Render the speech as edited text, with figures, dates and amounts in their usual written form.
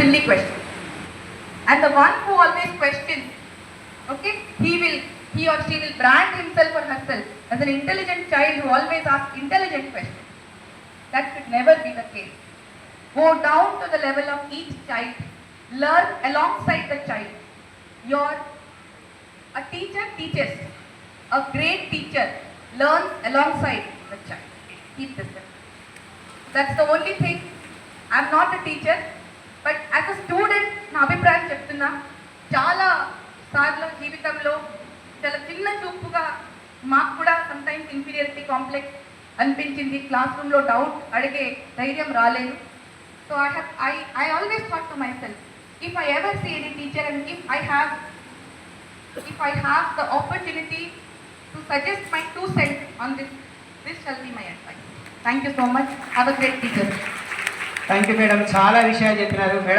silly question. And the one who always questions, okay, he or she will brand himself or herself as an intelligent child who always asks intelligent questions. That should never be the case. Go down to the level of each child. Learn alongside the child. A teacher teaches. A great teacher learns alongside the child. Keep this in. That's the only thing. I'm not a teacher, but as a student, నా అభిప్రాయం చెప్తున్నా, చాలా సార్లు జీవితంలో చాలా చిన్న చూపుగా మాకు కూడా సమ్టైమ్స్ ఇన్ఫీరియారిటీ కాంప్లెక్స్ అనిపించింది. క్లాస్ రూమ్లో డౌట్ అడిగే ధైర్యం రాలేదు. So I always thought to myself, if I ever see any teacher and if I have the opportunity to suggest my 2 cents on this shall be my advice. Thank you so much. Have a great teacher. Thank you madam, చాలా విషయాలు చెప్పినారు madam.